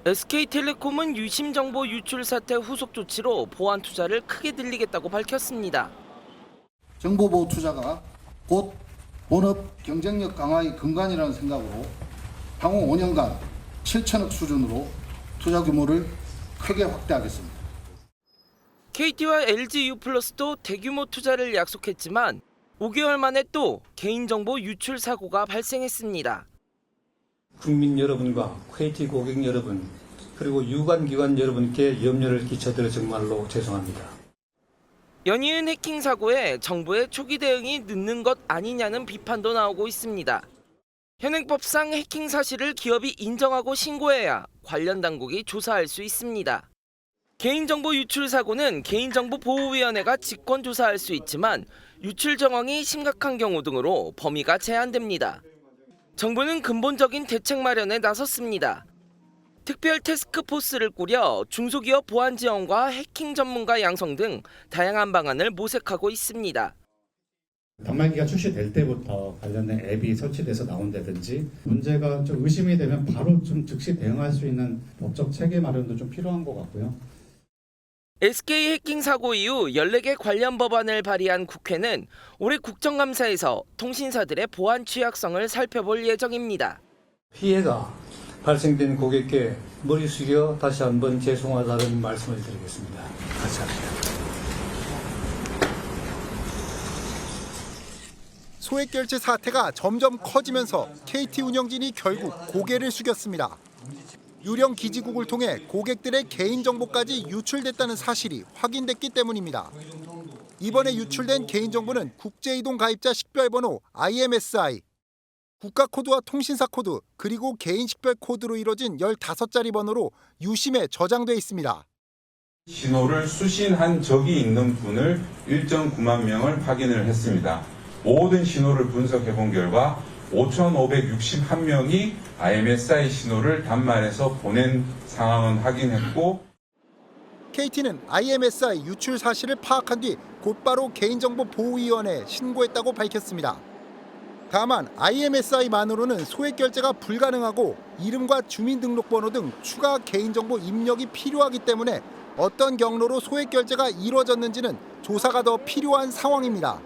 SK텔레콤은 유심 정보 유출 사태 후속 조치로 보안 투자를 크게 늘리겠다고 밝혔습니다. 정보보호 투자가 곧 본업 경쟁력 강화의 근간이라는 생각으로 향후 5년간 7천억 수준으로 투자 규모를 크게 확대하겠습니다. KT와 LG유플러스도 대규모 투자를 약속했지만 5개월 만에 또 개인정보 유출 사고가 발생했습니다. 국민 여러분과 KT 고객 여러분 그리고 유관기관 여러분께 염려를 끼쳐드려 정말로 죄송합니다. 연이은 해킹 사고에 정부의 초기 대응이 늦는 것 아니냐는 비판도 나오고 있습니다. 현행법상 해킹 사실을 기업이 인정하고 신고해야 관련 당국이 조사할 수 있습니다. 개인정보 유출 사고는 개인정보보호위원회가 직권 조사할 수 있지만 유출 정황이 심각한 경우 등으로 범위가 제한됩니다. 정부는 근본적인 대책 마련에 나섰습니다. 특별 태스크포스를 꾸려 중소기업 보안 지원과 해킹 전문가 양성 등 다양한 방안을 모색하고 있습니다. 단말기가 출시될 때부터 관련된 앱이 설치돼서 나온다든지 문제가 좀 의심이 되면 바로 좀 즉시 대응할 수 있는 법적 체계 마련도 좀 필요한 것 같고요. SK 해킹 사고 이후 14개 관련 법안을 발의한 국회는 올해 국정감사에서 통신사들의 보안 취약성을 살펴볼 예정입니다. 피해가 발생된 고객께 머리 숙여 다시 한번 죄송하다는 말씀을 드리겠습니다. 감사합니다. 소액결제 사태가 점점 커지면서 KT 운영진이 결국 고개를 숙였습니다. 유령 기지국을 통해 고객들의 개인정보까지 유출됐다는 사실이 확인됐기 때문입니다. 이번에 유출된 개인정보는 국제이동 가입자 식별번호 IMSI, 국가코드와 통신사 코드, 그리고 개인 식별 코드로 이뤄진 15자리 번호로 유심에 저장돼 있습니다. 신호를 수신한 적이 있는 분을 1.9만 명을 확인을 했습니다. 모든 신호를 분석해 본 결과 5,561명이 IMSI 신호를 단말해서 보낸 상황은 확인했고 KT는 IMSI 유출 사실을 파악한 뒤 곧바로 개인정보보호위원회에 신고했다고 밝혔습니다. 다만 IMSI만으로는 소액결제가 불가능하고 이름과 주민등록번호 등 추가 개인정보 입력이 필요하기 때문에 어떤 경로로 소액결제가 이루어졌는지는 조사가 더 필요한 상황입니다.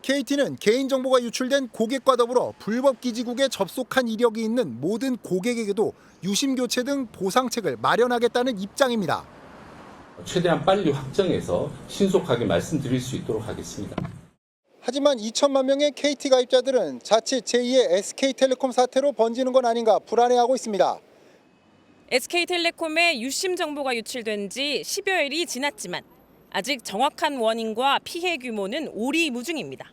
KT는 개인정보가 유출된 고객과 더불어 불법 기지국에 접속한 이력이 있는 모든 고객에게도 유심교체 등 보상책을 마련하겠다는 입장입니다. 최대한 빨리 확정해서 신속하게 말씀드릴 수 있도록 하겠습니다. 하지만 2천만 명의 KT 가입자들은 자칫 제2의 SK텔레콤 사태로 번지는 건 아닌가 불안해하고 있습니다. SK텔레콤의 유심 정보가 유출된 지 10여일이 지났지만 아직 정확한 원인과 피해 규모는 오리무중입니다.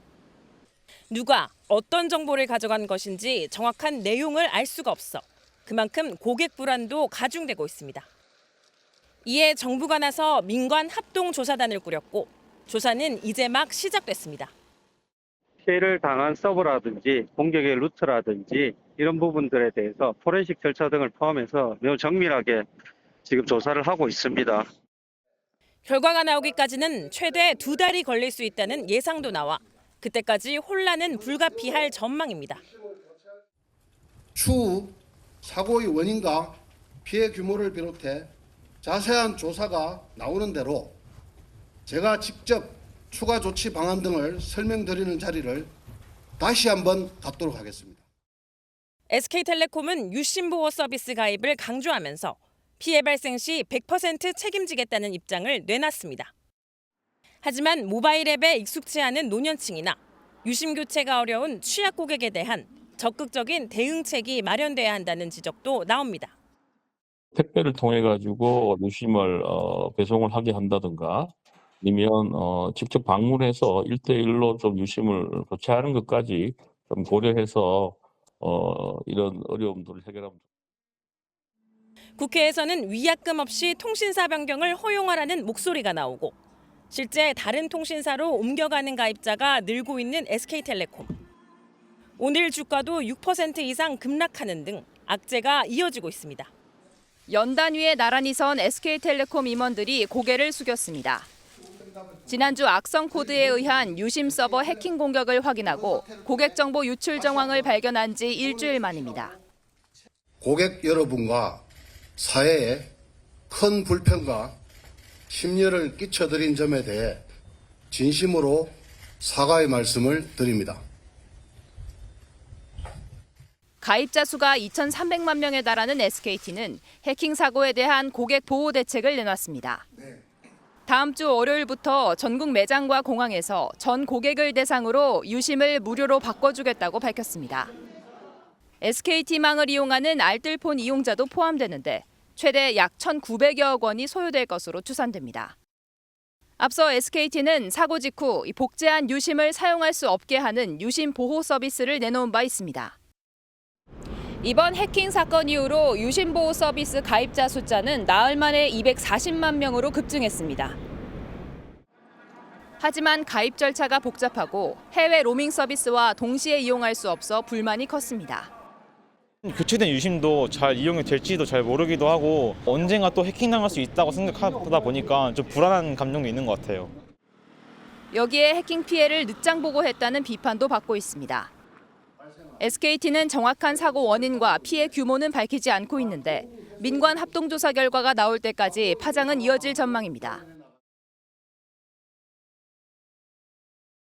누가 어떤 정보를 가져간 것인지 정확한 내용을 알 수가 없어 그만큼 고객 불안도 가중되고 있습니다. 이에 정부가 나서 민관 합동조사단을 꾸렸고 조사는 이제 막 시작됐습니다. 피해를 당한 서버라든지 공격의 루트라든지 이런 부분들에 대해서 포렌식 절차 등을 포함해서 매우 정밀하게 지금 조사를 하고 있습니다. 결과가 나오기까지는 최대 2달이 걸릴 수 있다는 예상도 나와 그때까지 혼란은 불가피할 전망입니다. 추후 사고의 원인과 피해 규모를 비롯해 자세한 조사가 나오는 대로 제가 직접 추가 조치 방안 등을 설명드리는 자리를 다시 한번 갖도록 하겠습니다. SK텔레콤은 유심보호 서비스 가입을 강조하면서 피해 발생 시 100% 책임지겠다는 입장을 내놨습니다. 하지만 모바일 앱에 익숙치 않은 노년층이나 유심 교체가 어려운 취약 고객에 대한 적극적인 대응책이 마련돼야 한다는 지적도 나옵니다. 택배를 통해 가지고 유심을 배송을 하게 한다든가 아니면 직접 방문해서 1대1로 좀 유심을 교체하는 것까지 좀 고려해서 이런 어려움들을 해결하면 국회에서는 위약금 없이 통신사 변경을 허용하라는 목소리가 나오고 실제 다른 통신사로 옮겨가는 가입자가 늘고 있는 SK텔레콤. 오늘 주가도 6% 이상 급락하는 등 악재가 이어지고 있습니다. 연단 위에 나란히 선 SK텔레콤 임원들이 고개를 숙였습니다. 지난주 악성 코드에 의한 유심 서버 해킹 공격을 확인하고 고객 정보 유출 정황을 발견한 지 일주일 만입니다. 고객 여러분과 사회에 큰 불편과 심려를 끼쳐드린 점에 대해 진심으로 사과의 말씀을 드립니다. 가입자 수가 2,300만 명에 달하는 SKT는 해킹 사고에 대한 고객 보호 대책을 내놨습니다. 다음 주 월요일부터 전국 매장과 공항에서 전 고객을 대상으로 유심을 무료로 바꿔주겠다고 밝혔습니다. SKT망을 이용하는 알뜰폰 이용자도 포함되는데 최대 약 1,900여억 원이 소요될 것으로 추산됩니다. 앞서 SKT는 사고 직후 복제한 유심을 사용할 수 없게 하는 유심 보호 서비스를 내놓은 바 있습니다. 이번 해킹 사건 이후로 유심 보호 서비스 가입자 숫자는 나흘 만에 240만 명으로 급증했습니다. 하지만 가입 절차가 복잡하고 해외 로밍 서비스와 동시에 이용할 수 없어 불만이 컸습니다. 교체된 유심도 잘 이용이 될지도 잘 모르기도 하고 언젠가 또 해킹당할 수 있다고 생각하다 보니까 좀 불안한 감정도 있는 것 같아요. 여기에 해킹 피해를 늦장 보고했다는 비판도 받고 있습니다. SKT는 정확한 사고 원인과 피해 규모는 밝히지 않고 있는데 민관 합동조사 결과가 나올 때까지 파장은 이어질 전망입니다.